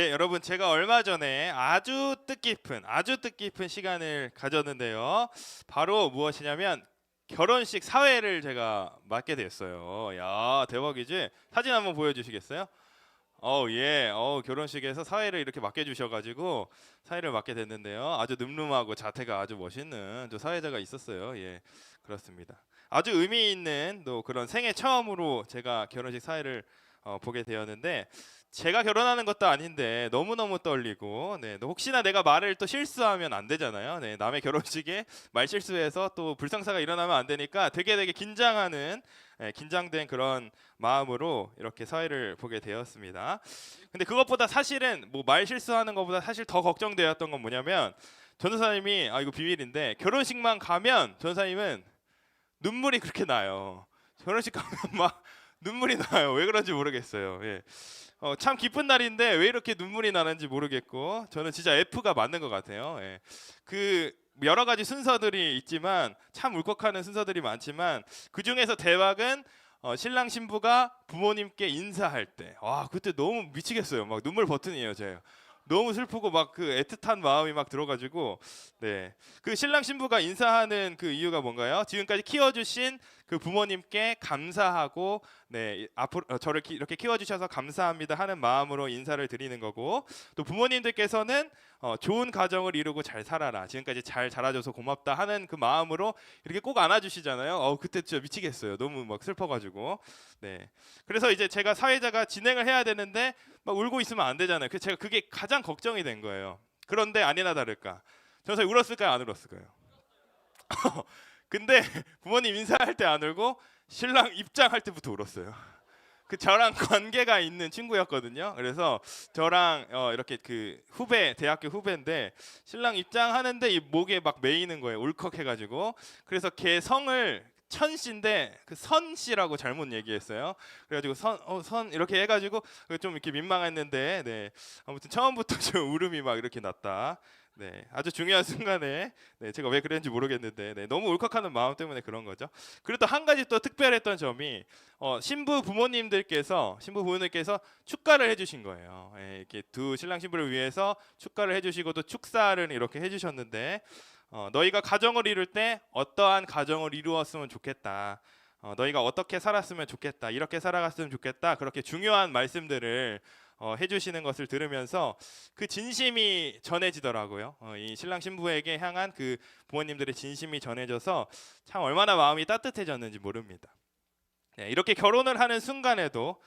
네, 여러분 제가 얼마 전에 아주 뜻깊은 시간을 가졌는데요. 바로 무엇이냐면 결혼식 사회를 제가 맡게 됐어요. 야, 대박이지? 사진 한번 보여주시겠어요? 예, 결혼식에서 사회를 이렇게 맡겨주셔가지고 사회를 맡게 됐는데요. 아주 늠름하고 자태가 아주 멋있는 또 사회자가 있었어요. 예, 그렇습니다. 아주 의미 있는 또 그런 생애 처음으로 제가 결혼식 사회를 보게 되었는데 제가 결혼하는 것도 아닌데 너무너무 떨리고 네, 또 혹시나 내가 말을 또 실수하면 안 되잖아요. 네, 남의 결혼식에 말 실수해서 또 불상사가 일어나면 안 되니까 되게 긴장하는 긴장된 그런 마음으로 이렇게 사회를 보게 되었습니다. 근데 그것보다 사실은 뭐 말 실수하는 것보다 사실 더 걱정되었던 건 뭐냐면 전도사님이 이거 비밀인데 결혼식만 가면 전도사님은 눈물이 그렇게 나요. 결혼식 가면 막 눈물이 나요. 왜 그런지 모르겠어요. 예. 참 기쁜 날인데 왜 이렇게 눈물이 나는지 모르겠고 저는 진짜 F가 맞는 것 같아요. 예. 그 여러 가지 순서들이 있지만 참 울컥하는 순서들이 많지만 그 중에서 대박은 신랑 신부가 부모님께 인사할 때, 와 그때 너무 미치겠어요. 막 눈물 버튼이에요, 제가. 너무 슬프고 막 그 애틋한 마음이 막 들어가지고 네. 그 신랑 신부가 인사하는 그 이유가 뭔가요? 지금까지 키워주신 그 부모님께 감사하고 네 앞으로 저를 이렇게 키워주셔서 감사합니다 하는 마음으로 인사를 드리는 거고 또 부모님들께서는 좋은 가정을 이루고 잘 살아라 지금까지 잘 자라줘서 고맙다 하는 그 마음으로 이렇게 꼭 안아주시잖아요. 그때 진짜 미치겠어요. 너무 막 슬퍼가지고 네 그래서 이제 제가 사회자가 진행을 해야 되는데 막 울고 있으면 안 되잖아요. 그래서 제가 그게 가장 걱정이 된 거예요. 그런데 아니나 다를까 전서 울었을까요 안 울었을까요? 근데 부모님 인사할 때 안 울고 신랑 입장할 때부터 울었어요. 그 저랑 관계가 있는 친구였거든요. 그래서 저랑 이렇게 그 후배 대학교 후배인데 신랑 입장하는데 이 목에 막 메이는 거예요. 울컥해가지고 그래서 걔 성을 천 씨인데 그 선 씨라고 잘못 얘기했어요. 그래가지고 선 이렇게 해가지고 좀 이렇게 민망했는데 네 아무튼 처음부터 좀 울음이 막 이렇게 났다. 네, 아주 중요한 순간에 네, 제가 왜 그랬는지 모르겠는데 네, 너무 울컥하는 마음 때문에 그런 거죠. 그리고 또 한 가지 또 특별했던 점이 신부 부모님께서 축가를 해주신 거예요. 예, 이렇게 두 신랑 신부를 위해서 축가를 해주시고 또 축사를 이렇게 해주셨는데 너희가 가정을 이룰 때 어떠한 가정을 이루었으면 좋겠다. 너희가 어떻게 살았으면 좋겠다. 이렇게 살아갔으면 좋겠다. 그렇게 중요한 말씀들을 해주시는 것을 들으면서 그 진심이 전해지더라고요. 이 신랑 신부에게 향한 그 부모님들의 진심이 전해져서 참 얼마나 마음이 따뜻해졌는지 모릅니다. 네, 이렇게 결혼을 하는 순간에도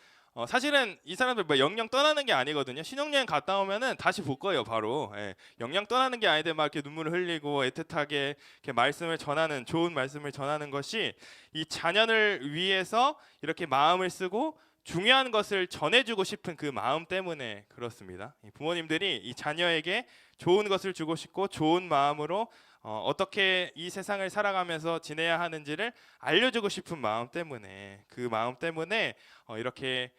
사실은 이 사람들 뭐 영영 떠나는 게 아니거든요. 신혼여행 갔다 오면은 다시 볼 거예요, 바로. 예, 영영 떠나는 게 아닌데 막 이렇게 눈물을 흘리고 애틋하게 이렇게 말씀을 전하는 좋은 말씀을 전하는 것이 이 자녀를 위해서 이렇게 마음을 쓰고 중요한 것을 전해주고 싶은 그 마음 때문에 그렇습니다. 이 부모님들이 이 자녀에게 좋은 것을 주고 싶고 좋은 마음으로 어떻게 이 세상을 살아가면서 지내야 하는지를 알려주고 싶은 마음 때문에 그 마음 때문에 이렇게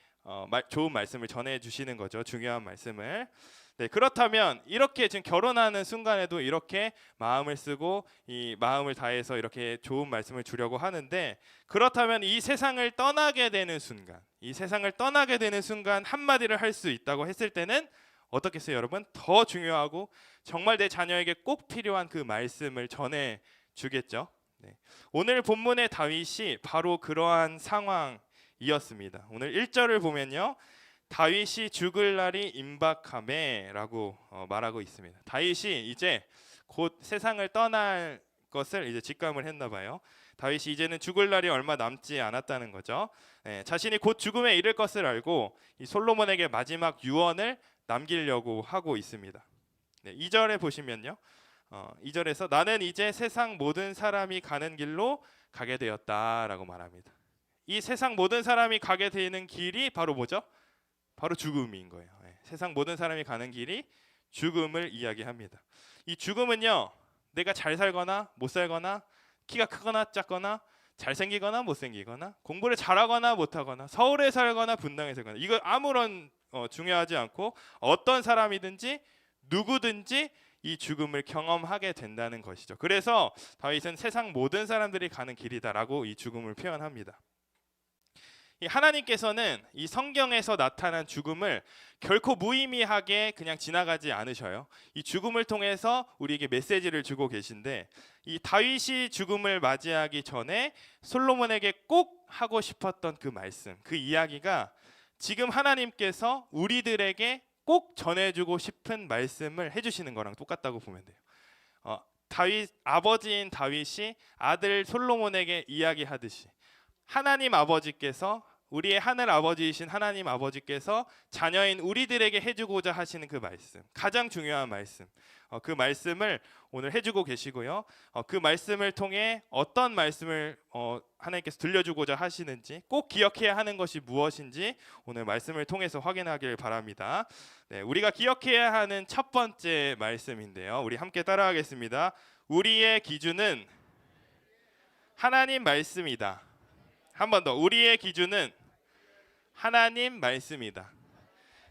좋은 말씀을 전해주시는 거죠. 중요한 말씀을. 네, 그렇다면 이렇게 지금 결혼하는 순간에도 이렇게 마음을 쓰고 이 마음을 다해서 이렇게 좋은 말씀을 주려고 하는데 그렇다면 이 세상을 떠나게 되는 순간, 이 세상을 떠나게 되는 순간 한마디를 할 수 있다고 했을 때는 어떻겠어요, 여러분? 더 중요하고 정말 내 자녀에게 꼭 필요한 그 말씀을 전해 주겠죠. 네. 오늘 본문의 다윗이 바로 그러한 상황이었습니다. 오늘 1절을 보면요. 다윗이 죽을 날이 임박하매라고 말하고 있습니다. 다윗이 이제 곧 세상을 떠날 것을 이제 직감을 했나 봐요. 다윗이 이제는 죽을 날이 얼마 남지 않았다는 거죠. 네, 자신이 곧 죽음에 이를 것을 알고 이 솔로몬에게 마지막 유언을 남기려고 하고 있습니다. 네, 2절에 보시면요. 2절에서 나는 이제 세상 모든 사람이 가는 길로 가게 되었다라고 말합니다. 이 세상 모든 사람이 가게 되는 길이 바로 뭐죠? 바로 죽음인 거예요. 네, 세상 모든 사람이 가는 길이 죽음을 이야기합니다. 이 죽음은요. 내가 잘 살거나 못 살거나 키가 크거나 작거나 잘생기거나 못생기거나 공부를 잘하거나 못하거나 서울에 살거나 분당에 살거나 이거 아무런 중요하지 않고 어떤 사람이든지 누구든지 이 죽음을 경험하게 된다는 것이죠. 그래서 다윗은 세상 모든 사람들이 가는 길이다라고 이 죽음을 표현합니다. 이 하나님께서는 이 성경에서 나타난 죽음을 결코 무의미하게 그냥 지나가지 않으셔요. 이 죽음을 통해서 우리에게 메시지를 주고 계신데, 이 다윗이 죽음을 맞이하기 전에 솔로몬에게 꼭 하고 싶었던 그 말씀, 그 이야기가 지금 하나님께서 우리들에게 꼭 전해주고 싶은 말씀을 해주시는 거랑 똑같다고 보면 돼요. 다윗 아버지인 다윗이 아들 솔로몬에게 이야기하듯이 하나님 아버지께서, 우리의 하늘 아버지이신 하나님 아버지께서 자녀인 우리들에게 해주고자 하시는 그 말씀, 가장 중요한 말씀, 그 말씀을 오늘 해주고 계시고요. 그 말씀을 통해 어떤 말씀을 하나님께서 들려주고자 하시는지, 꼭 기억해야 하는 것이 무엇인지 오늘 말씀을 통해서 확인하길 바랍니다. 네, 우리가 기억해야 하는 첫 번째 말씀인데요. 우리 함께 따라하겠습니다. 우리의 기준은 하나님 말씀이다. 한 번 더. 우리의 기준은 하나님 말씀이다.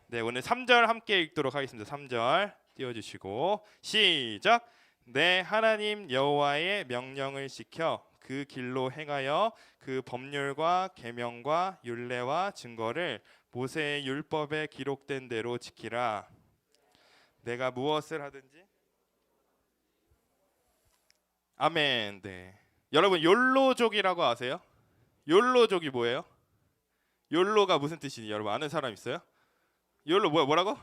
네, 오늘 3절 함께 읽도록 하겠습니다. 3절 띄워주시고 시작. 내 하나님 여호와의 명령을 지켜 그 길로 행하여 그 법률과 계명과 율례와 증거를 모세의 율법에 기록된 대로 지키라. 내가 무엇을 하든지. 아멘. 네. 여러분 욜로족이라고 아세요? 욜로족이 뭐예요? 욜로가 무슨 뜻이니 여러분 아는 사람 있어요? 욜로 뭐라고?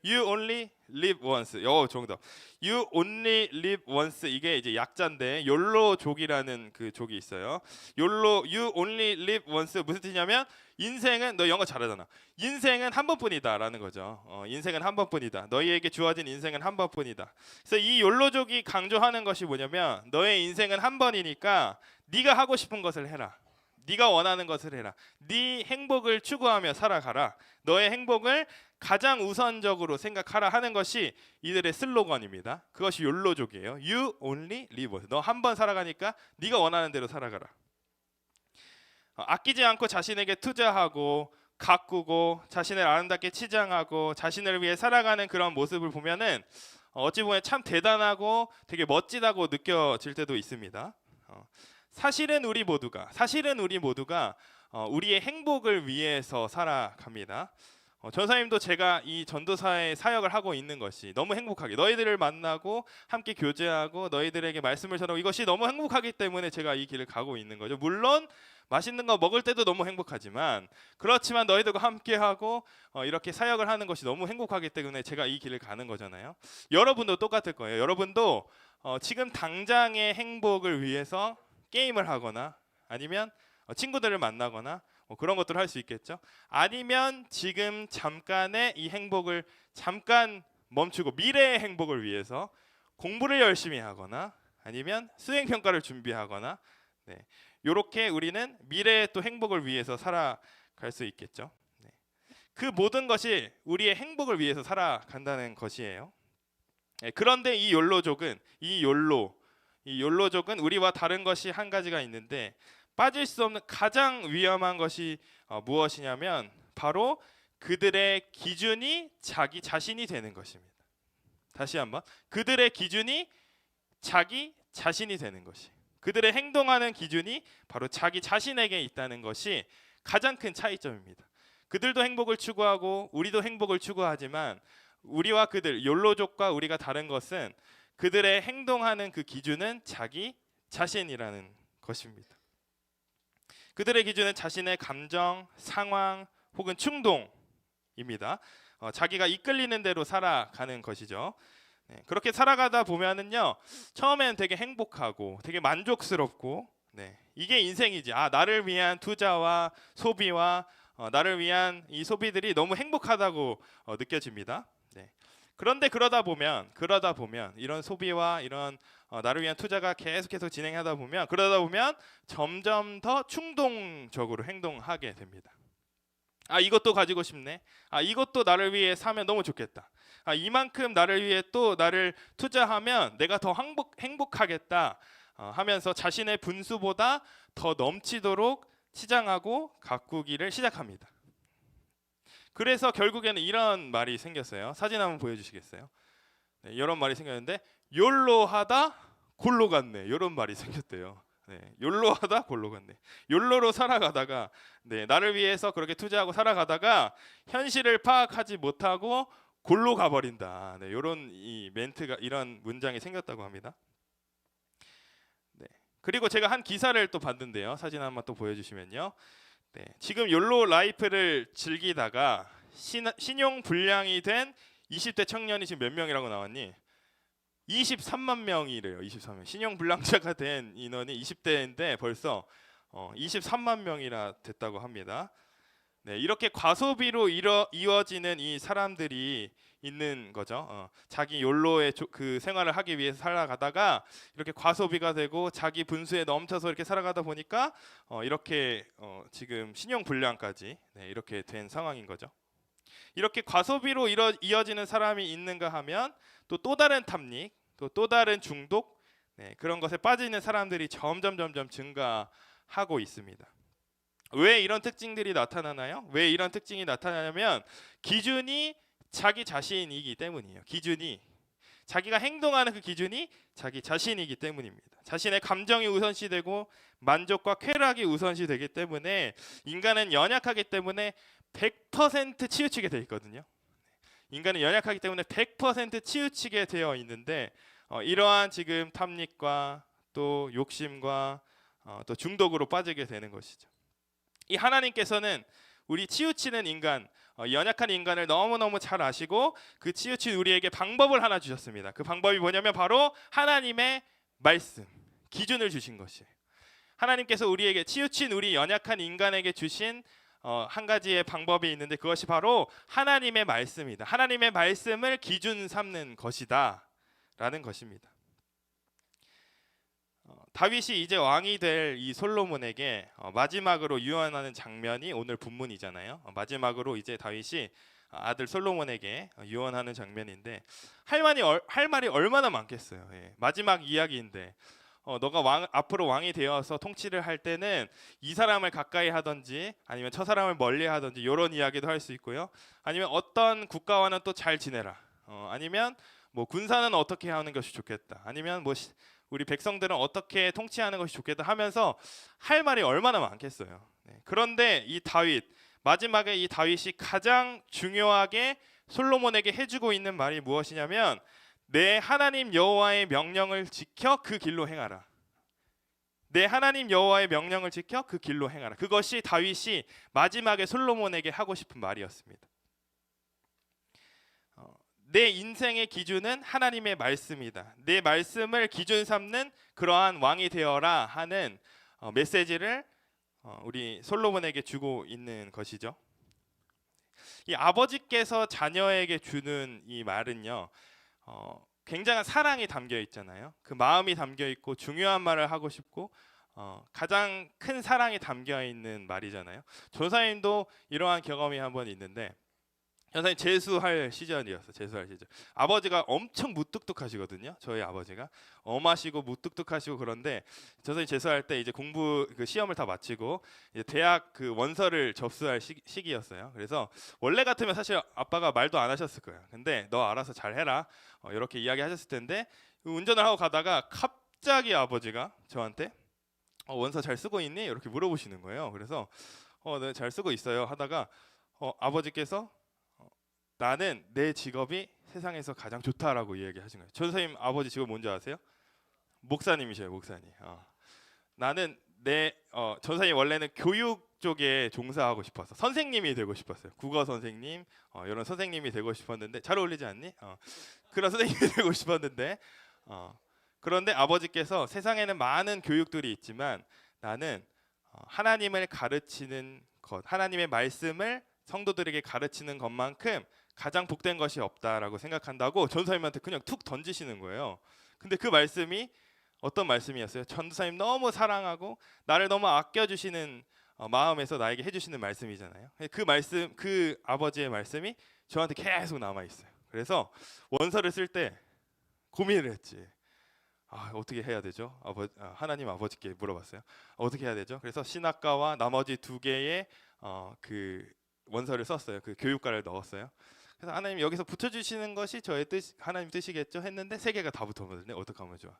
You only live once. 정답. You only live once. 이게 이제 약자인데 욜로족이라는 그 족이 있어요. You only live once 무슨 뜻이냐면 인생은, 너 영어 잘하잖아. 인생은 한 번뿐이다라는 거죠. 인생은 한 번뿐이다. 너희에게 주어진 인생은 한 번뿐이다. 그래서 이 욜로족이 강조하는 것이 뭐냐면 너의 인생은 한 번이니까 네가 하고 싶은 것을 해라. 네가 원하는 것을 해라. 네 행복을 추구하며 살아가라. 너의 행복을 가장 우선적으로 생각하라 하는 것이 이들의 슬로건입니다. 그것이 욜로족이에요. You only live. 너 한 번 살아가니까 네가 원하는 대로 살아가라. 아끼지 않고 자신에게 투자하고 가꾸고 자신을 아름답게 치장하고 자신을 위해 살아가는 그런 모습을 보면은 어찌 보면 참 대단하고 되게 멋지다고 느껴질 때도 있습니다. 사실은 우리 모두가 우리의 행복을 위해서 살아갑니다. 전사님도 제가 이 전도사의 사역을 하고 있는 것이 너무 행복하게, 너희들을 만나고 함께 교제하고 너희들에게 말씀을 전하고, 이것이 너무 행복하기 때문에 제가 이 길을 가고 있는 거죠. 물론 맛있는 거 먹을 때도 너무 행복하지만, 그렇지만 너희들과 함께하고 이렇게 사역을 하는 것이 너무 행복하기 때문에 제가 이 길을 가는 거잖아요. 여러분도 똑같을 거예요. 여러분도 지금 당장의 행복을 위해서 게임을 하거나 아니면 친구들을 만나거나 그런 것들을 할 수 있겠죠. 아니면 지금 잠깐의 이 행복을 잠깐 멈추고 미래의 행복을 위해서 공부를 열심히 하거나 아니면 수행 평가를 준비하거나, 네, 이렇게 우리는 미래의 또 행복을 위해서 살아갈 수 있겠죠. 네. 그 모든 것이 우리의 행복을 위해서 살아간다는 것이에요. 네, 그런데 이 욜로족은 우리와 다른 것이 한 가지가 있는데, 빠질 수 없는 가장 위험한 것이 무엇이냐면 바로 그들의 기준이 자기 자신이 되는 것입니다. 다시 한번, 그들의 기준이 자기 자신이 되는 것이, 그들의 행동하는 기준이 바로 자기 자신에게 있다는 것이 가장 큰 차이점입니다. 그들도 행복을 추구하고 우리도 행복을 추구하지만 우리와 그들, 욜로족과 우리가 다른 것은 그들의 행동하는 그 기준은 자기 자신이라는 것입니다. 그들의 기준은 자신의 감정, 상황 혹은 충동입니다. 자기가 이끌리는 대로 살아가는 것이죠. 네, 그렇게 살아가다 보면은요, 처음에는 되게 행복하고 되게 만족스럽고, 네, 이게 인생이지. 나를 위한 투자와 소비와 나를 위한 이 소비들이 너무 행복하다고 느껴집니다. 네. 그런데 그러다 보면 이런 소비와 이런 나를 위한 투자가 계속해서 진행하다 보면 점점 더 충동적으로 행동하게 됩니다. 이것도 가지고 싶네. 이것도 나를 위해 사면 너무 좋겠다. 이만큼 나를 위해 또 나를 투자하면 내가 더 행복하겠다 하면서 자신의 분수보다 더 넘치도록 치장하고 가꾸기를 시작합니다. 그래서 결국에는 이런 말이 생겼어요. 사진 한번 보여주시겠어요? 네, 이런 말이 생겼는데 욜로 하다 골로 갔네, 이런 말이 생겼대요. 네, 욜로하다 골로 갔네. 욜로로 살아가다가 나를 위해서 그렇게 투자하고 살아가다가 현실을 파악하지 못하고 골로 가버린다. 이런 이 멘트가 이런 문장이 생겼다고 합니다. 네. 그리고 제가 한 기사를 또 봤는데요. 사진 한번 또 보여주시면요. 지금 욜로 라이프를 즐기다가 신용 불량이 된 20대 청년이 지금 몇 명이라고 나왔니? 23만 명이래요. 23명. 신용 불량자가 된 인원이 20대인데 벌써 23만 명이나 됐다고 합니다. 이렇게 과소비로 이어지는 이 사람들이 있는 거죠. 자기 욜로의 그 생활을 하기 위해서 살아가다가 이렇게 과소비가 되고 자기 분수에 넘쳐서 이렇게 살아가다 보니까 이렇게 지금 신용 불량까지 이렇게 된 상황인 거죠. 이렇게 과소비로 이어지는 사람이 있는가 하면 또 다른 탐닉, 또 다른 중독 그런 것에 빠지는 사람들이 점점 증가하고 있습니다. 왜 이런 특징들이 나타나나요? 왜 이런 특징이 나타나냐면 기준이 자기 자신이기 때문이에요. 기준이 자기가 행동하는 그 기준이 자기 자신이기 때문입니다. 자신의 감정이 우선시되고 만족과 쾌락이 우선시되기 때문에 인간은 연약하기 때문에 100% 치우치게 돼 있거든요. 인간은 연약하기 때문에 100% 치우치게 되어 있는데 이러한 지금 탐닉과 또 욕심과 또 중독으로 빠지게 되는 것이죠. 이 하나님께서는 우리 치우치는 인간, 연약한 인간을 너무너무 잘 아시고 그 치우친 우리에게 방법을 하나 주셨습니다. 그 방법이 뭐냐면 바로 하나님의 말씀, 기준을 주신 것이에요. 하나님께서 우리에게 치우친 우리 연약한 인간에게 주신 한 가지의 방법이 있는데 그것이 바로 하나님의 말씀이다. 하나님의 말씀을 기준 삼는 것이다 라는 것입니다. 다윗이 이제 왕이 될 이 솔로몬에게 마지막으로 유언하는 장면이 오늘 본문이잖아요. 마지막으로 이제 다윗이 아들 솔로몬에게 유언하는 장면인데 할 말이 얼마나 많겠어요. 마지막 이야기인데 너가 앞으로 왕이 되어서 통치를 할 때는 이 사람을 가까이 하든지 아니면 저 사람을 멀리 하든지 이런 이야기도 할 수 있고요. 아니면 어떤 국가와는 또 잘 지내라. 아니면 뭐 군사는 어떻게 하는 것이 좋겠다. 아니면 뭐 우리 백성들은 어떻게 통치하는 것이 좋겠다 하면서 할 말이 얼마나 많겠어요. 그런데 이 다윗 마지막에 이 다윗이 가장 중요하게 솔로몬에게 해주고 있는 말이 무엇이냐면 내 하나님 여호와의 명령을 지켜 그 길로 행하라. 내 하나님 여호와의 명령을 지켜 그 길로 행하라. 그것이 다윗이 마지막에 솔로몬에게 하고 싶은 말이었습니다. 내 인생의 기준은 하나님의 말씀이다. 내 말씀을 기준 삼는 그러한 왕이 되어라 하는 메시지를 우리 솔로몬에게 주고 있는 것이죠. 이 아버지께서 자녀에게 주는 이 말은요, 굉장한 사랑이 담겨 있잖아요. 그 마음이 담겨 있고 중요한 말을 하고 싶고 가장 큰 사랑이 담겨 있는 말이잖아요. 전사님도 이러한 경험이 한번 있는데 전사님 재수할 시절이었어요. 재수할 시절. 아버지가 엄청 무뚝뚝하시거든요. 저희 아버지가 엄하시고 무뚝뚝하시고 그런데 전사님 재수할 때 이제 공부 그 시험을 다 마치고 이제 대학 그 원서를 접수할 시기였어요. 그래서 원래 같으면 사실 아빠가 말도 안 하셨을 거예요. 근데 너 알아서 잘 해라. 이렇게 이야기하셨을 텐데 운전을 하고 가다가 갑자기 아버지가 저한테 원서 잘 쓰고 있니? 이렇게 물어보시는 거예요. 그래서 네, 잘 쓰고 있어요. 하다가 아버지께서 나는 내 직업이 세상에서 가장 좋다라고 이야기하신 거예요. 전사님 아버지 직업 뭔지 아세요? 목사님이셔요. 목사님. 나는 전사님 원래는 교육 쪽에 종사하고 싶어서 선생님이 되고 싶었어요. 국어 선생님 이런 선생님이 되고 싶었는데 잘 어울리지 않니? 그런 선생님이 되고 싶었는데 그런데 아버지께서 세상에는 많은 교육들이 있지만 나는 하나님을 가르치는 것, 하나님의 말씀을 성도들에게 가르치는 것만큼 가장 복된 것이 없다라고 생각한다고 전사님한테 그냥 툭 던지시는 거예요. 근데 그 말씀이 어떤 말씀이었어요? 전사님 너무 사랑하고 나를 너무 아껴주시는 마음에서 나에게 해주시는 말씀이잖아요. 그 말씀, 그 아버지의 말씀이 저한테 계속 남아 있어요. 그래서 원서를 쓸 때 고민을 했지. 어떻게 해야 되죠? 하나님 아버지께 물어봤어요. 어떻게 해야 되죠? 그래서 신학과와 나머지 두 개의 그 원서를 썼어요. 그 교육과를 넣었어요. 그래서 하나님 여기서 붙여주시는 것이 저의 뜻, 하나님 뜻이겠죠? 했는데 세 개가 다 붙었거든요. 어떻게 하면 좋아?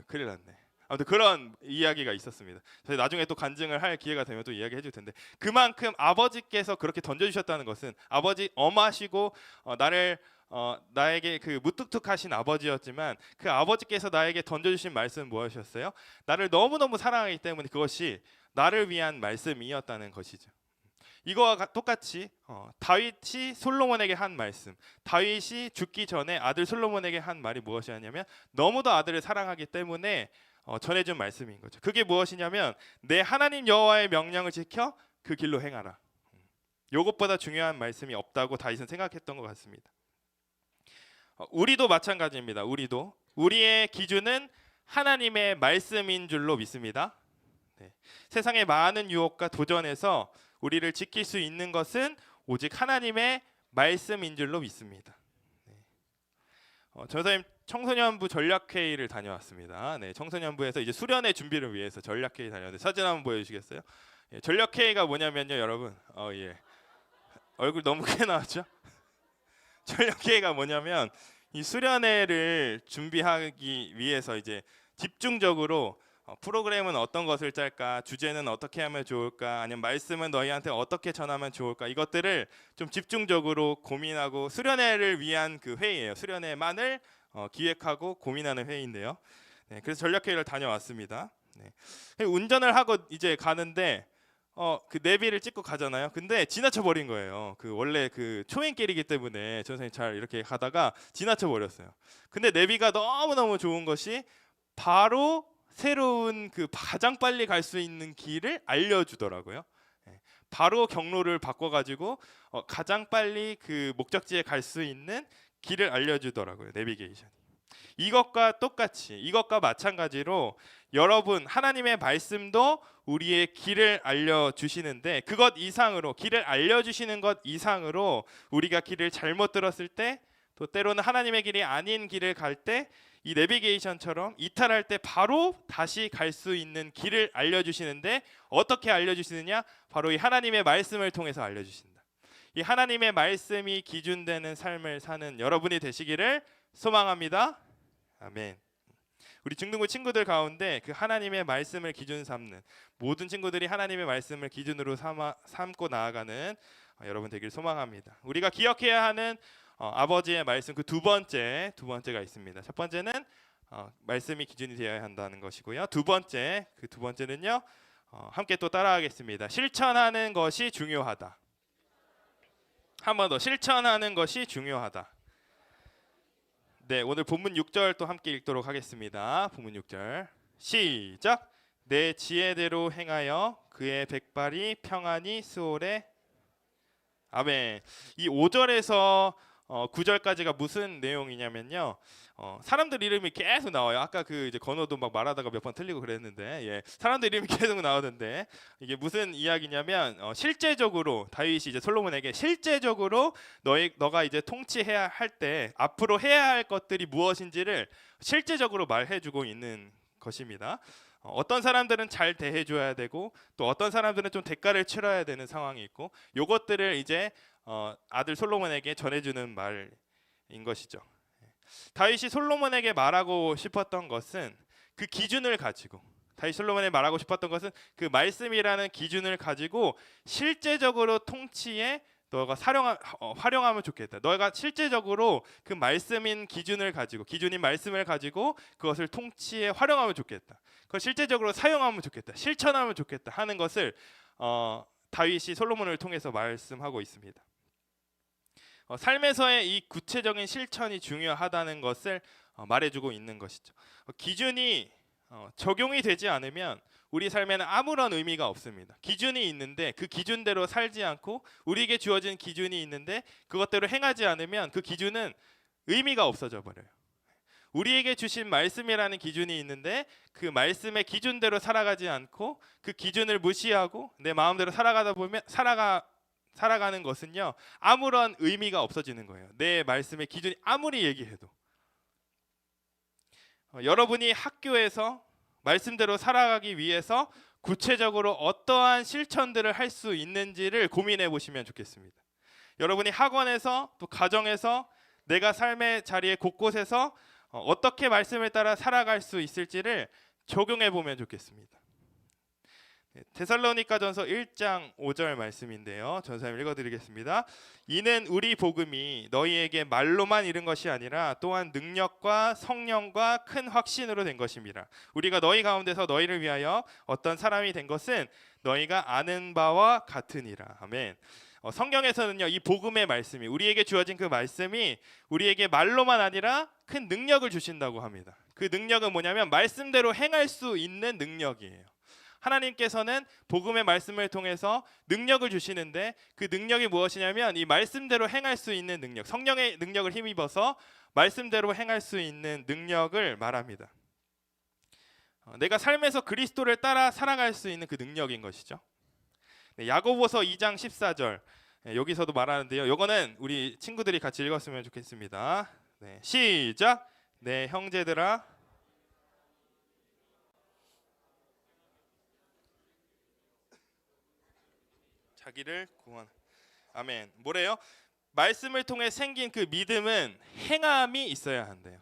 큰일 났네. 아무튼 그런 이야기가 있었습니다. 저희 나중에 또 간증을 할 기회가 되면 또 이야기해 줄 텐데, 그만큼 아버지께서 그렇게 던져주셨다는 것은 아버지 엄하시고 나에게 그 무뚝뚝하신 아버지였지만 그 아버지께서 나에게 던져주신 말씀은 무엇이었어요? 나를 너무너무 사랑하기 때문에 그것이 나를 위한 말씀이었다는 것이죠. 이거와 똑같이 다윗이 솔로몬에게 한 말씀, 다윗이 죽기 전에 아들 솔로몬에게 한 말이 무엇이었냐면 너무도 아들을 사랑하기 때문에 전해준 말씀인 거죠. 그게 무엇이냐면 내 하나님 여호와의 명령을 지켜 그 길로 행하라. 이것보다 중요한 말씀이 없다고 다윗은 생각했던 것 같습니다. 우리도 마찬가지입니다. 우리의 기준은 하나님의 말씀인 줄로 믿습니다. 네. 세상의 많은 유혹과 도전에서 우리를 지킬 수 있는 것은 오직 하나님의 말씀인 줄로 믿습니다. 네. 전사님 청소년부 전략회의를 다녀왔습니다. 네, 청소년부에서 이제 수련회 준비를 위해서 전략회의 다녔는데 사진 한번 보여주시겠어요? 예, 전략회의가 뭐냐면요, 여러분. 예. 얼굴 너무 크게 나왔죠? 전략회의가 뭐냐면 이 수련회를 준비하기 위해서 이제 집중적으로 프로그램은 어떤 것을 짤까, 주제는 어떻게 하면 좋을까, 아니면 말씀은 너희한테 어떻게 전하면 좋을까, 이것들을 좀 집중적으로 고민하고 수련회를 위한 그 회의예요. 수련회만을 기획하고 고민하는 회의인데요. 네, 그래서 전략회의를 다녀왔습니다. 네. 운전을 하고 이제 가는데 그 내비를 찍고 가잖아요. 근데 지나쳐 버린 거예요. 그 원래 그 초행길이기 때문에 선생님 잘 이렇게 가다가 지나쳐 버렸어요. 근데 내비가 너무너무 좋은 것이 바로 새로운 그 가장 빨리 갈 수 있는 길을 알려주더라고요. 바로 경로를 바꿔가지고 가장 빨리 그 목적지에 갈 수 있는 길을 알려주더라고요. 내비게이션이. 이것과 똑같이, 이것과 마찬가지로 여러분 하나님의 말씀도 우리의 길을 알려주시는데 그것 이상으로, 길을 알려주시는 것 이상으로 우리가 길을 잘못 들었을 때, 또 때로는 하나님의 길이 아닌 길을 갈 때 이 내비게이션처럼 이탈할 때 바로 다시 갈 수 있는 길을 알려주시는데 어떻게 알려주시느냐? 바로 이 하나님의 말씀을 통해서 알려주신다. 이 하나님의 말씀이 기준되는 삶을 사는 여러분이 되시기를 소망합니다. 아멘. 우리 중등부 친구들 가운데 그 하나님의 말씀을 기준 삼는 모든 친구들이 하나님의 말씀을 기준으로 삼고 나아가는 여러분 되길 소망합니다. 우리가 기억해야 하는 아버지의 말씀 그 두 번째가 있습니다. 첫 번째는 말씀이 기준이 되어야 한다는 것이고요. 두 번째는요. 함께 또 따라하겠습니다. 실천하는 것이 중요하다. 한 번 더, 실천하는 것이 중요하다. 네, 오늘 본문 6절 또 함께 읽도록 하겠습니다. 본문 6절 시작. 내 지혜대로 행하여 그의 백발이 평안히 수월해. 아멘. 이 5절에서 9절까지가 무슨 내용이냐면요. 사람들 이름이 계속 나와요. 아까 그 이제 건호도 막 말하다가 몇 번 틀리고 그랬는데, 예, 사람들 이름이 계속 나오는데 이게 무슨 이야기냐면 실제적으로 다윗이 이제 솔로몬에게 실제적으로 너가 이제 통치해야 할 때 앞으로 해야 할 것들이 무엇인지를 실제적으로 말해주고 있는 것입니다. 어떤 사람들은 잘 대해줘야 되고 또 어떤 사람들은 좀 대가를 치러야 되는 상황이 있고, 요것들을 이제 아들 솔로몬에게 전해주는 말인 것이죠. 다윗이 솔로몬에게 말하고 싶었던 것은 그 기준을 가지고, 다윗 솔로몬에 말하고 싶었던 것은 그 말씀이라는 기준을 가지고 실제적으로 통치에 너가 활용하면 좋겠다. 너가 실제적으로 그 말씀인 기준을 가지고, 기준인 말씀을 가지고 그것을 통치에 활용하면 좋겠다. 그걸 실제적으로 사용하면 좋겠다. 실천하면 좋겠다 하는 것을 다윗이 솔로몬을 통해서 말씀하고 있습니다. 삶에서의 이 구체적인 실천이 중요하다는 것을 말해주고 있는 것이죠. 기준이 적용이 되지 않으면 우리 삶에는 아무런 의미가 없습니다. 기준이 있는데 그 기준대로 살지 않고, 우리에게 주어진 기준이 있는데 그것대로 행하지 않으면 그 기준은 의미가 없어져 버려요. 우리에게 주신 말씀이라는 기준이 있는데 그 말씀의 기준대로 살아가지 않고 그 기준을 무시하고 내 마음대로 살아가다 보면 살아가는 것은요, 아무런 의미가 없어지는 거예요. 내 말씀의 기준이 아무리 얘기해도. 여러분이 학교에서 말씀대로 살아가기 위해서 구체적으로 어떠한 실천들을 할 수 있는지를 고민해 보시면 좋겠습니다. 여러분이 학원에서 또 가정에서 내가 삶의 자리에 곳곳에서 어떻게 말씀을 따라 살아갈 수 있을지를 적용해 보면 좋겠습니다. 데살로니가전서 1장 5절 말씀인데요. 전사님 읽어드리겠습니다. 이는 우리 복음이 너희에게 말로만 이른 것이 아니라 또한 능력과 성령과 큰 확신으로 된 것입니다. 우리가 너희 가운데서 너희를 위하여 어떤 사람이 된 것은 너희가 아는 바와 같으니라. 아멘. 성경에서는요, 이 복음의 말씀이, 우리에게 주어진 그 말씀이 우리에게 말로만 아니라 큰 능력을 주신다고 합니다. 그 능력은 뭐냐면 말씀대로 행할 수 있는 능력이에요. 하나님께서는 복음의 말씀을 통해서 능력을 주시는데, 그 능력이 무엇이냐면 이 말씀대로 행할 수 있는 능력, 성령의 능력을 힘입어서 말씀대로 행할 수 있는 능력을 말합니다. 내가 삶에서 그리스도를 따라 살아갈 수 있는 그 능력인 것이죠. 야고보서 2장 14절, 여기서도 말하는데요. 이거는 우리 친구들이 같이 읽었으면 좋겠습니다. 시작. 네, 형제들아, 자기를 구원. 아멘. 뭐래요? 말씀을 통해 생긴 그 믿음은 행함이 있어야 한대요.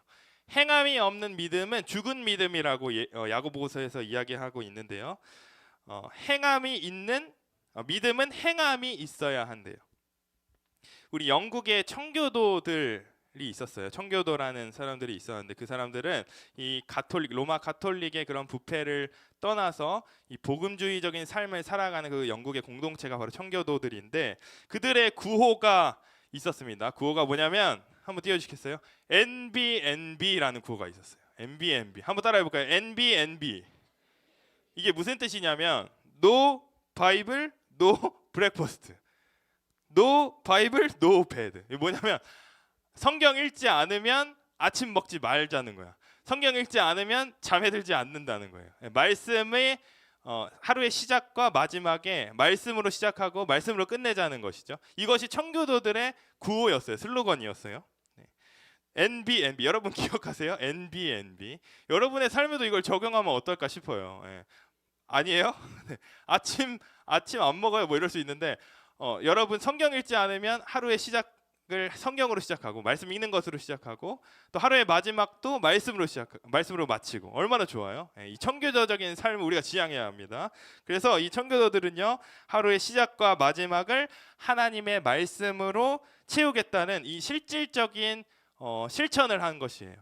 행함이 없는 믿음은 죽은 믿음이라고 야고보서에서 이야기하고 있는데요. 행함이 있는 믿음은 행함이 있어야 한대요. 우리 영국의 청교도들이 있었어요. 청교도라는 사람들이 있었는데, 그 사람들은 이 가톨릭, 로마 가톨릭의 그런 부패를 떠나서 이 복음주의적인 삶을 살아가는 그 영국의 공동체가 바로 청교도들인데, 그들의 구호가 있었습니다. 구호가 뭐냐면, 한번 띄워주시겠어요? NBNB라는 구호가 있었어요. NBNB. 한번 따라해볼까요? NBNB. 이게 무슨 뜻이냐면 No Bible, No Breakfast. No Bible, No Bed. 이게 뭐냐면 성경 읽지 않으면 아침 먹지 말자는 거야. 성경 읽지 않으면 잠에 들지 않는다는 거예요. 말씀의 하루의 시작과 마지막에 말씀으로 시작하고 말씀으로 끝내자는 것이죠. 이것이 청교도들의 구호였어요. 슬로건이었어요. NBNB, 여러분 기억하세요? NBNB. 여러분의 삶에도 이걸 적용하면 어떨까 싶어요. 아니에요? 아침 안 먹어요 뭐 이럴 수 있는데, 여러분 성경 읽지 않으면 하루의 시작을 성경으로 시작하고 말씀 읽는 것으로 시작하고, 또 하루의 마지막도 말씀으로 마치고, 얼마나 좋아요. 이 청교도적인 삶을 우리가 지향해야 합니다. 그래서 이 청교도들은요, 하루의 시작과 마지막을 하나님의 말씀으로 채우겠다는 이 실질적인 실천을 한 것이에요.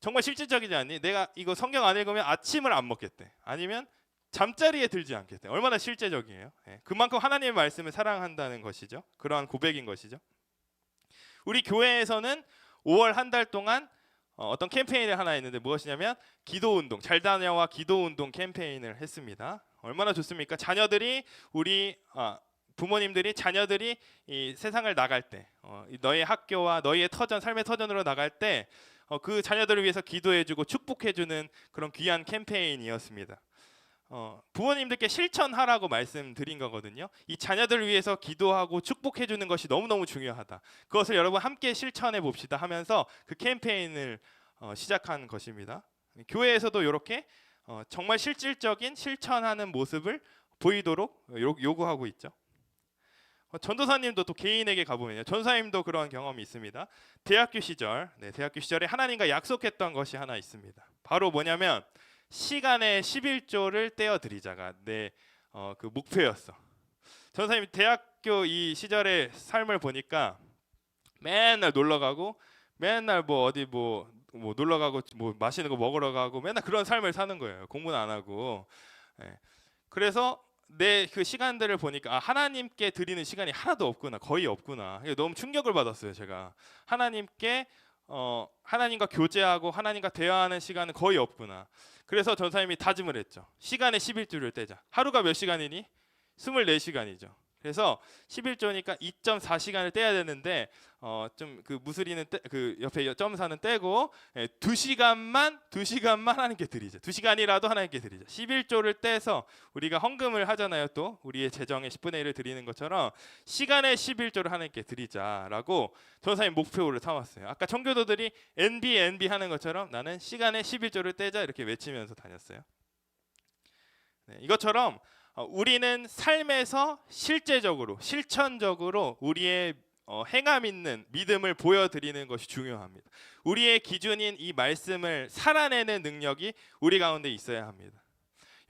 정말 실질적이지 않니? 내가 이거 성경 안 읽으면 아침을 안 먹겠대. 아니면 잠자리에 들지 않겠대. 얼마나 실제적이에요. 그만큼 하나님의 말씀을 사랑한다는 것이죠. 그러한 고백인 것이죠. 우리 교회에서는 5월 한 달 동안 어떤 캠페인이 하나 있는데, 무엇이냐면 기도운동, 잘 다녀와 기도운동 캠페인을 했습니다. 얼마나 좋습니까? 자녀들이 부모님들이 자녀들이 이 세상을 나갈 때, 너의 학교와 너의 터전, 삶의 터전으로 나갈 때 그 자녀들을 위해서 기도해주고 축복해주는 그런 귀한 캠페인이었습니다. 부모님들께 실천하라고 말씀드린 거거든요. 이 자녀들을 위해서 기도하고 축복해주는 것이 너무너무 중요하다. 그것을 여러분 함께 실천해 봅시다 하면서 그 캠페인을 시작한 것입니다. 교회에서도 이렇게 정말 실질적인 실천하는 모습을 보이도록 요구하고 있죠. 전도사님도 또 개인에게 가보면요, 전사님도 그런 경험이 있습니다. 대학교 시절에 하나님과 약속했던 것이 하나 있습니다. 바로 뭐냐면 시간의 11조를 떼어 드리자가 내 그 목표였어. 전사님 대학교 이 시절의 삶을 보니까 맨날 놀러 가고, 맨날 뭐 어디 뭐 놀러 가고, 뭐 맛있는 거 먹으러 가고, 맨날 그런 삶을 사는 거예요. 공부는 안 하고. 그래서 내 그 시간들을 보니까 하나님께 드리는 시간이 하나도 없구나, 거의 없구나. 너무 충격을 받았어요. 제가 하나님과 교제하고 하나님과 대화하는 시간은 거의 없구나. 그래서 전사님이 다짐을 했죠. 시간의 11조를 떼자. 하루가 몇 시간이니? 24시간이죠. 그래서 11조니까 2.4시간을 떼야 되는데, 좀 그 무스리는 그 옆에 점사는 떼고 2시간만 하나님께 드리자. 2시간이라도 하나님께 드리자. 11조를 떼서 우리가 헌금을 하잖아요. 또 우리의 재정의 10분의 1을 드리는 것처럼 시간의 11조를 하나님께 드리자라고 전사님 목표를 삼았어요. 아까 청교도들이 NB 하는 것처럼 나는 시간의 11조를 떼자 이렇게 외치면서 다녔어요. 이것처럼 우리는 삶에서 실제적으로, 실천적으로 우리의 행함 있는 믿음을 보여드리는 것이 중요합니다. 우리의 기준인 이 말씀을 살아내는 능력이 우리 가운데 있어야 합니다.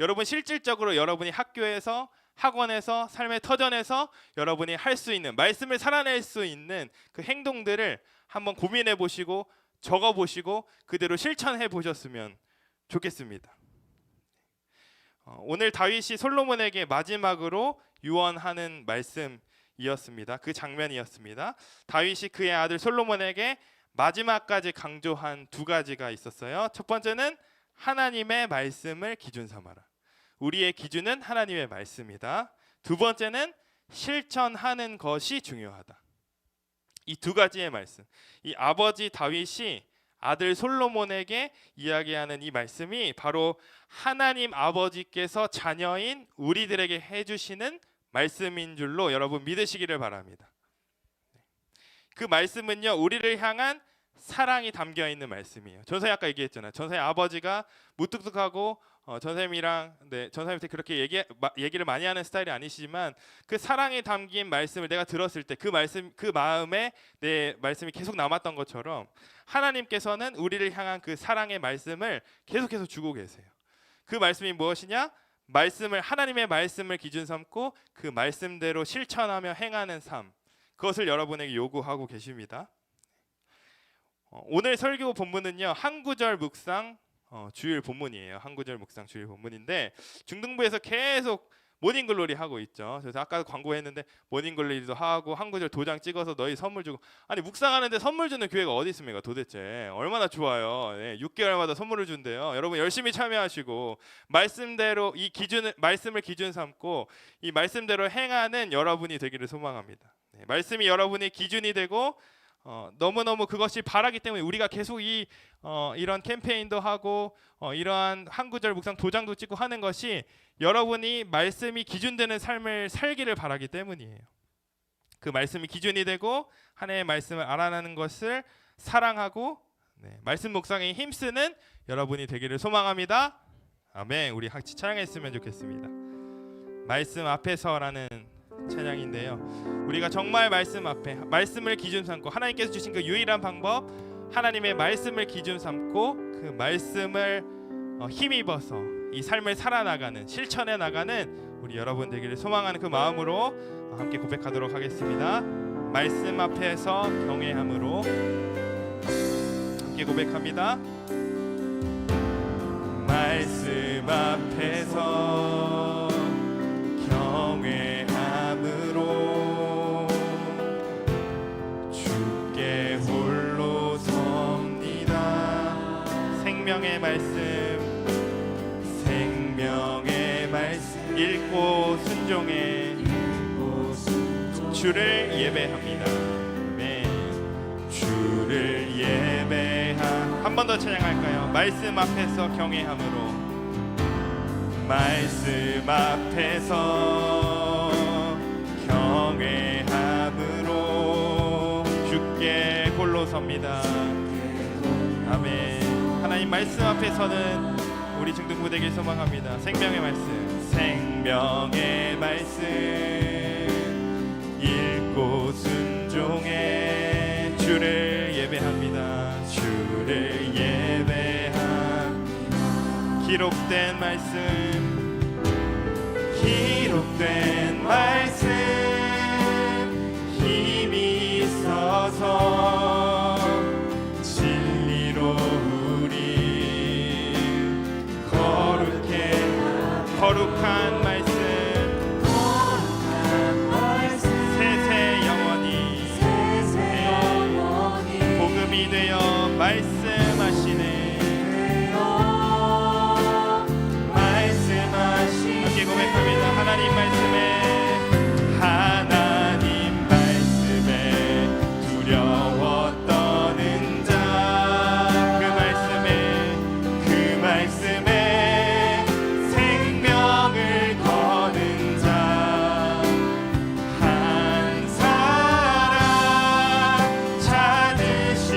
여러분 실질적으로 여러분이 학교에서 학원에서 삶의 터전에서 여러분이 할 수 있는 말씀을 살아낼 수 있는 그 행동들을 한번 고민해 보시고 적어 보시고 그대로 실천해 보셨으면 좋겠습니다. 오늘 다윗이 솔로몬에게 마지막으로 유언하는 말씀이었습니다. 그 장면이었습니다. 다윗이 그의 아들 솔로몬에게 마지막까지 강조한 두 가지가 있었어요. 첫 번째는 하나님의 말씀을 기준 삼아라. 우리의 기준은 하나님의 말씀이다. 두 번째는 실천하는 것이 중요하다. 이 두 가지의 말씀, 이 아버지 다윗이 아들 솔로몬에게 이야기하는 이 말씀이 바로 하나님 아버지께서 자녀인 우리들에게 해주시는 말씀인 줄로 여러분 믿으시기를 바랍니다. 그 말씀은요, 우리를 향한 사랑이 담겨 있는 말씀이에요. 전사님 아까 얘기했잖아요. 전사님 아버지가 무뚝뚝하고 전사님이랑 전사님한테 그렇게 얘기를 많이 하는 스타일이 아니시지만 그 사랑이 담긴 말씀을 내가 들었을 때 그 말씀, 그 마음에 내 말씀이 계속 남았던 것처럼 하나님께서는 우리를 향한 그 사랑의 말씀을 계속해서 주고 계세요. 그 말씀이 무엇이냐? 하나님의 말씀을 기준 삼고 그 말씀대로 실천하며 행하는 삶, 그것을 여러분에게 요구하고 계십니다. 오늘 설교 본문은요, 한 구절 묵상 주일 본문이에요. 한 구절 묵상 주일 본문인데 중등부에서 계속 모닝글로리 하고 있죠. 그래서 아까 광고했는데 모닝글로리도 하고 한 구절 도장 찍어서 너희 선물 주고, 아니 묵상하는데 선물 주는 교회가 어디 있습니까? 도대체 얼마나 좋아요. 6개월마다 선물을 준대요. 여러분 열심히 참여하시고 말씀대로 말씀을 기준 삼고 이 말씀대로 행하는 여러분이 되기를 소망합니다. 말씀이 여러분의 기준이 되고 너무너무 그것이 바라기 때문에 우리가 계속 이런 캠페인도 하고 이러한 한 구절 묵상 도장도 찍고 하는 것이 여러분이 말씀이 기준되는 삶을 살기를 바라기 때문이에요. 그 말씀이 기준이 되고 하나님의 말씀을 알아내는 것을 사랑하고 말씀 묵상에 힘쓰는 여러분이 되기를 소망합니다. 아멘. 우리 같이 찬양했으면 좋겠습니다. 말씀 앞에서라는 찬양인데요, 우리가 정말 말씀 앞에 말씀을 기준 삼고 하나님께서 주신 그 유일한 방법, 하나님의 말씀을 기준 삼고 그 말씀을 힘입어서 이 삶을 살아나가는, 실천해 나가는 우리 여러분 되기를 소망하는 그 마음으로 함께 고백하도록 하겠습니다. 말씀 앞에서 경외함으로 함께 고백합니다. 말씀 앞에서 경외함으로 주께 홀로 섭니다. 생명의 말씀 읽고 순종해 주를 예배합니다. 주를 예배한 한 번 더 찬양할까요? 말씀 앞에서 경외함으로, 말씀 앞에서 경외함으로 주께 홀로 섭니다. 아멘. 하나님 말씀 앞에서는 우리 중등부 되길 소망합니다. 생명의 말씀 읽고 순종해 주를 예배합니다. 주를 예배합니다. 기록된 말씀 힘이 있어서 진리로 우리 거룩한 말씀 세세 영원히 복음이 되어 말씀하시네. 함께 고백합니다. 하나님 말씀에 두려워 떠는 자, 그 말씀에 생명을 거는 자, 한 사람 찾으시는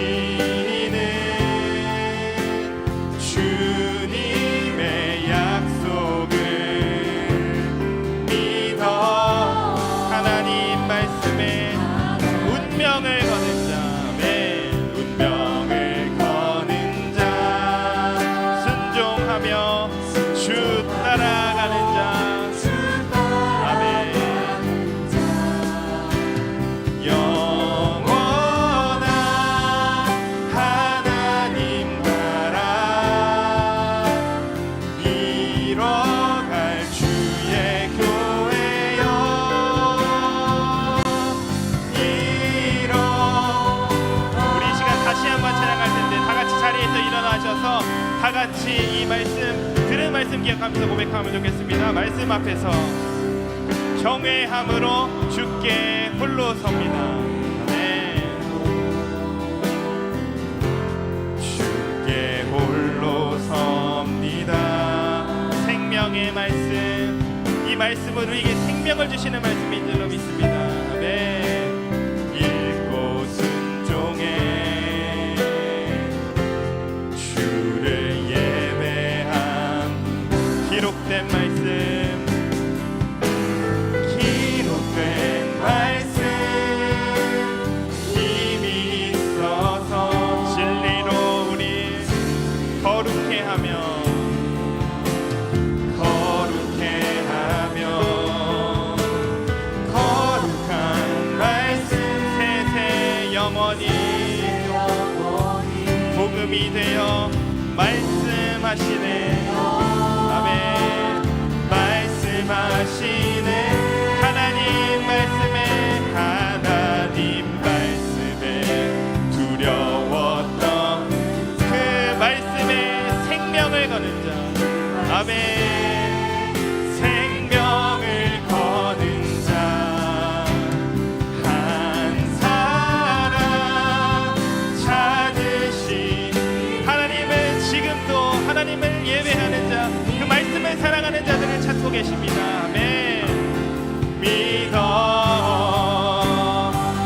같이 이 말씀 들은 말씀 기억하면서 고백하면 좋겠습니다. 말씀 앞에서 경외함으로 주께 홀로 섭니다. 네. 주께 홀로 섭니다. 생명의 말씀, 이 말씀은 우리에게 생명을 주시는 말씀인 줄로 믿습니다. 네. 읽고 순종해 주를 예배함. 기록된 말씀, 복음이 되어 말씀하시네. 아멘. 말씀하시네. 하나님 말씀에 두려웠던 그 말씀에 생명을 거는 자. 아멘. 생명을 거는 자 한 사람 찾으시. 하나님을 예배하는 자, 그 말씀을 사랑하는 자들을 찾고 계십니다. 아멘. 믿어.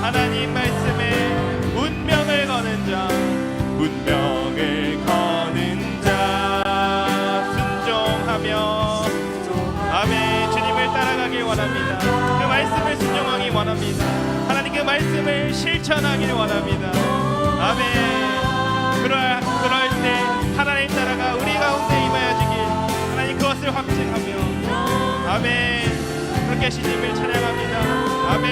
하나님 말씀에 운명을 거는 자, 운명을 거는 자, 순종하며 아멘. 주님을 따라가길 원합니다. 그 말씀을 순종하기 원합니다. 하나님 그 말씀을 실천하길 원합니다. 아멘. 그럴 때 하나님 나라가 우리 가운데 임하여지길 하나님 그것을 확증하며 아멘. 그렇게 주님을 찬양합니다. 아멘.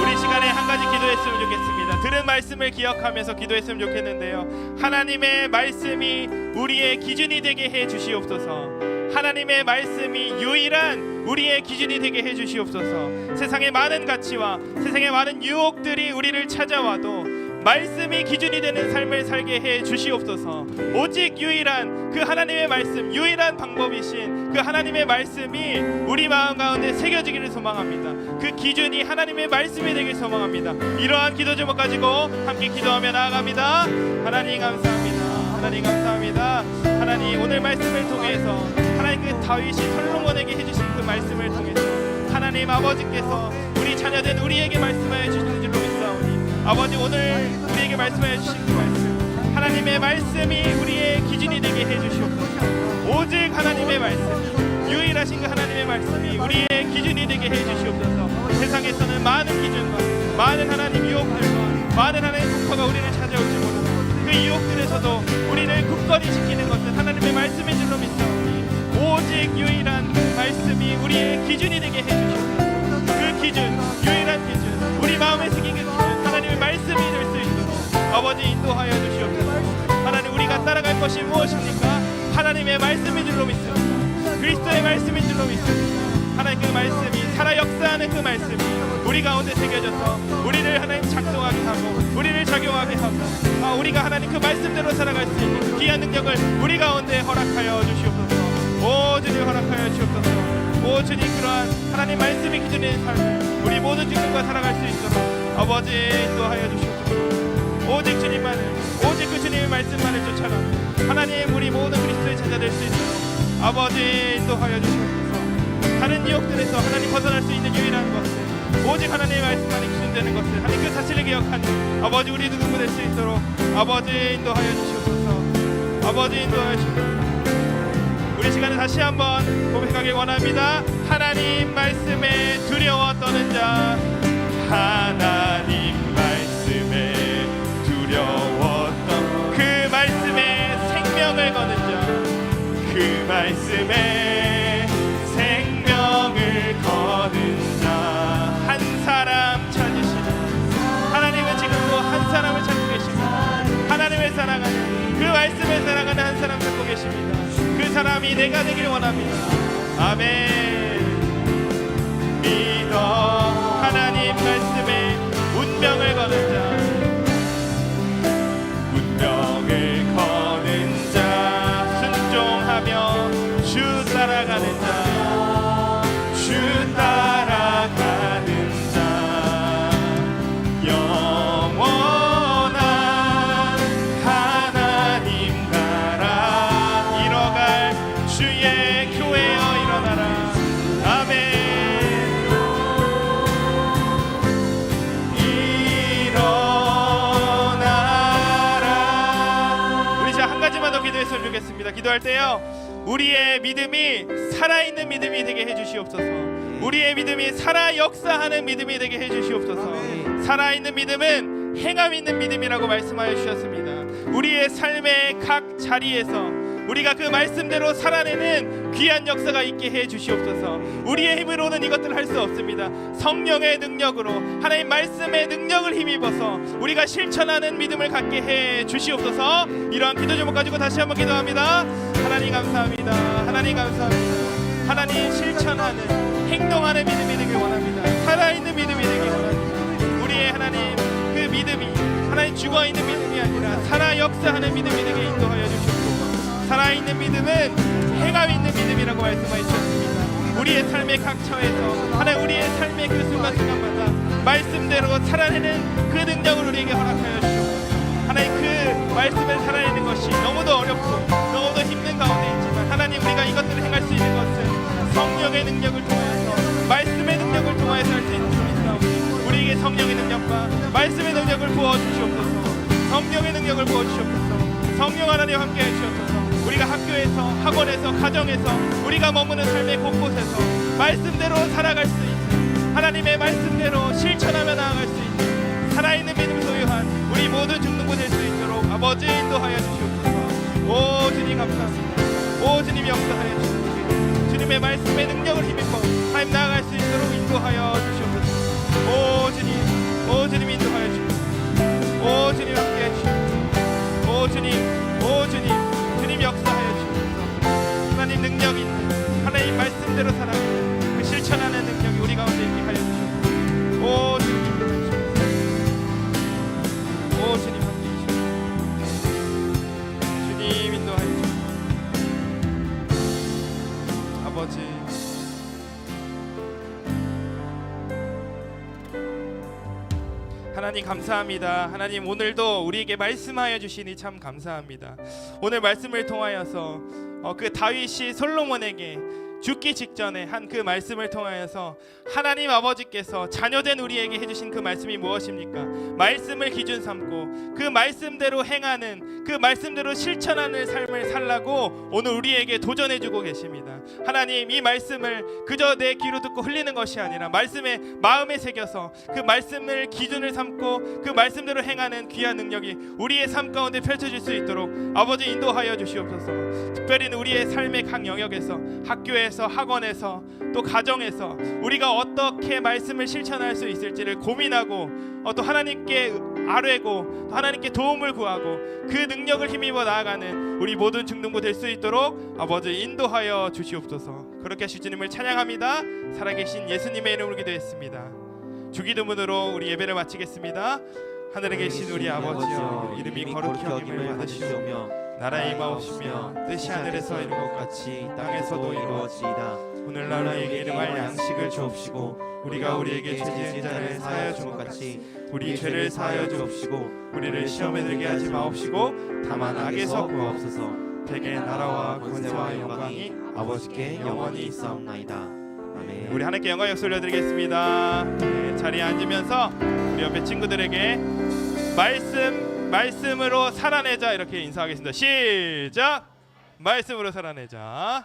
우리 시간에 한 가지 기도했으면 좋겠습니다. 들은 말씀을 기억하면서 기도했으면 좋겠는데요. 하나님의 말씀이 우리의 기준이 되게 해 주시옵소서. 하나님의 말씀이 유일한 우리의 기준이 되게 해 주시옵소서. 세상의 많은 가치와 세상의 많은 유혹들이 우리를 찾아와도 말씀이 기준이 되는 삶을 살게 해 주시옵소서. 오직 유일한 그 하나님의 말씀, 유일한 방법이신 그 하나님의 말씀이 우리 마음 가운데 새겨지기를 소망합니다. 그 기준이 하나님의 말씀이 되길 소망합니다. 이러한 기도 제목 가지고 함께 기도하며 나아갑니다. 하나님 감사합니다. 하나님 감사합니다. 하나님 오늘 말씀을 통해서 하나님 그 다윗이 솔로몬에게 해주신 그 말씀을 통해서 하나님 아버지께서 우리 자녀된 우리에게 말씀하여 주시는 줄로 믿사오니 아버지 오늘 우리에게 말씀하여 주신 그 말씀 하나님의 말씀이 우리의 기준이 되게 해주시옵소서. 오직 하나님의 말씀 유일하신 그 하나님의 말씀이 우리의 기준이 되게 해주시옵소서. 세상에서는 많은 기준과 많은 하나님 유혹들과 많은 하나님 폭파가 우리를 찾아올지 모르고 그 유혹들에서도 우리를 굳건히 지키는 것은 하나님의 말씀인 줄로 믿사오니 오직 유일한 말씀이 우리의 기준이 되게 해주시옵소서. 그 기준, 유일한 기준, 우리 마음에 새긴 그 기준 하나님의 말씀이 될 수 있도록 아버지 인도하여 주시옵소서. 하나님 우리가 따라갈 것이 무엇입니까? 하나님의 말씀인 줄로 믿습니다. 그리스도의 말씀인 줄로 믿습니다. 하나님 그 말씀이 살아 역사하는 그 말씀이 우리 가운데 새겨져서 우리를 하나님 작동하게 하고 우리를 작용하게 하고 우리가 하나님 그 말씀대로 살아갈 수 있는 그 귀한 능력을 우리 가운데 허락하여 주시옵소서. 오 주님 허락하여 주시옵소서. 오 주님 그러한 하나님 말씀이 기준인 삶을 우리 모든 주님과 살아갈 수 있도록 아버지 인도하여 주시옵소서. 오직 주님만을 오직 그 주님의 말씀만을 쫓아가며 하나님 우리 모든 그리스도의 제자 될 수 있도록 아버지 인도하여 주시옵소서. 다른 유혹들에서 하나님 벗어날 수 있는 유일한 것은 오직 하나님의 말씀만이 기준되는 것을 하나님 그 사실을 기억하는 아버지 우리 누구 될 수 있도록 아버지 인도하여 주시옵소서. 아버지 인도하여 주시옵소서. 우리 시간에 다시 한번 고백하길 원합니다. 하나님 말씀에 두려워 떠는 자 하나님 말씀에 두려웠던 그 말씀에 생명을 거는 자 그 말씀에 생명을 거는 자 한 사람 찾으시는 하나님은 지금도 한 사람을 찾고 계십니다. 하나님을 사랑하는 그 말씀을 사랑하는 한 사람 찾고 계십니다. 그 사람이 내가 되길 원합니다. 아멘. 믿어 하나님 말씀에 운명을 거는 자 기도드리겠습니다. 기도할 때요, 우리의 믿음이 살아있는 믿음이 되게 해주시옵소서. 우리의 믿음이 살아 역사하는 믿음이 되게 해주시옵소서. 살아있는 믿음은 행함 있는 믿음이라고 말씀하여 주셨습니다. 우리의 삶의 각 자리에서 우리가 그 말씀대로 살아내는 귀한 역사가 있게 해 주시옵소서. 우리의 힘으로는 이것들을 할 수 없습니다. 성령의 능력으로, 하나님 말씀의 능력을 힘입어서 우리가 실천하는 믿음을 갖게 해 주시옵소서. 이러한 기도 제목 가지고 다시 한번 기도합니다. 하나님 감사합니다. 하나님 감사합니다. 하나님 실천하는, 행동하는 믿음이 되길 원합니다. 살아있는 믿음이 되길 원합니다. 우리의 하나님 그 믿음이 하나님 죽어있는 믿음이 아니라 살아 역사하는 믿음이 되게 인도하여 주시옵소서. 살아있는 믿음은 행함 있는 믿음이라고 말씀하여 주셨습니다. 우리의 삶의 각 처에서 하나님 우리의 삶의 그 순간순간마다 말씀대로 살아내는 그 능력을 우리에게 허락하여 주시옵소서. 하나님 그 말씀을 살아내는 것이 너무도 어렵고 너무도 힘든 가운데 있지만 하나님 우리가 이것들을 행할 수 있는 것은 성령의 능력을 통하여서, 말씀의 능력을 통하여서 할 수 있는 것입니다. 우리에게 성령의 능력과 말씀의 능력을 부어주시옵소서. 성령의 능력을 부어주시옵소서. 성령 하나님 함께 해주시옵소서. 우리가 학교에서, 학원에서, 가정에서, 우리가 머무는 삶의 곳곳에서 말씀대로 살아갈 수 있는, 하나님의 말씀대로 실천하며 나아갈 수 있는 살아있는 믿음 소유한 우리 모든 중등부 될 수 있도록 아버지 인도하여 주시옵소서. 오 주님 감사합니다. 오 주님 역사하여 주시옵소서. 주님의 말씀의 능력을 힘입어 하나님 나아갈 수 있도록 인도하여 주시옵소서. 오 주님, 오 주님 인도하여 주시옵소서. 오 주님 함께 해주시옵소서. 오 주님, 오 주님, 주님 역사하여 주시옵소서. 하나님 능력 있는, 하나님 말씀대로 살아가는 그 실천하는 능력이 우리 가운데 있게 하여 주시옵소서. 오 주님 인도하여 주시옵소서. 오 주님 함께 해주시옵소서. 주님 인도하여 주시옵소서. 아버지 하나님 감사합니다. 하나님 오늘도 우리에게 말씀하여 주시니 참 감사합니다. 오늘 말씀을 통하여서 그 다윗이 솔로몬에게 죽기 직전에 한 그 말씀을 통하여서 하나님 아버지께서 자녀된 우리에게 해주신 그 말씀이 무엇입니까? 말씀을 기준 삼고 그 말씀대로 행하는, 그 말씀대로 실천하는 삶을 살라고 오늘 우리에게 도전해주고 계십니다. 하나님 이 말씀을 그저 내 귀로 듣고 흘리는 것이 아니라 말씀에 마음에 새겨서 그 말씀을 기준을 삼고 그 말씀대로 행하는 귀한 능력이 우리의 삶 가운데 펼쳐질 수 있도록 아버지 인도하여 주시옵소서. 특별히 우리의 삶의 각 영역에서, 학교에서, 학원에서, 또 가정에서 우리가 어떻게 말씀을 실천할 수 있을지를 고민하고 또 하나님께 아뢰고 또 하나님께 도움을 구하고 그 능력을 힘입어 나아가는 우리 모든 중등부 될 수 있도록 아버지 인도하여 주시옵소서. 그렇게 하실 주님을 찬양합니다. 살아계신 예수님의 이름으로 기도했습니다. 주기도문으로 우리 예배를 마치겠습니다. 하늘에 계신 우리 아버지여, 이름이 거룩히 여김을 받으시오며 나라의 임하옵시며 뜻이 하늘에서 이룬 것 같이 땅에서도 이루어지이다. 오늘날 우리에게 일용할 양식을 주옵시고 우리가 우리에게 죄지은 자를 사하여 준 것 같이 우리 죄를 사하여 주옵시고 우리를 시험에 들게 하지 마옵시고 다만 악에서 구하옵소서. 대개 나라와 권세와 영광이 아버지께 영원히 있사옵나이다. 아멘. 우리 하나님께 영광 역사 올려드리겠습니다. 네, 자리에 앉으면서 우리 옆에 친구들에게 말씀으로 살아내자 이렇게 인사하겠습니다. 시작! 말씀으로 살아내자.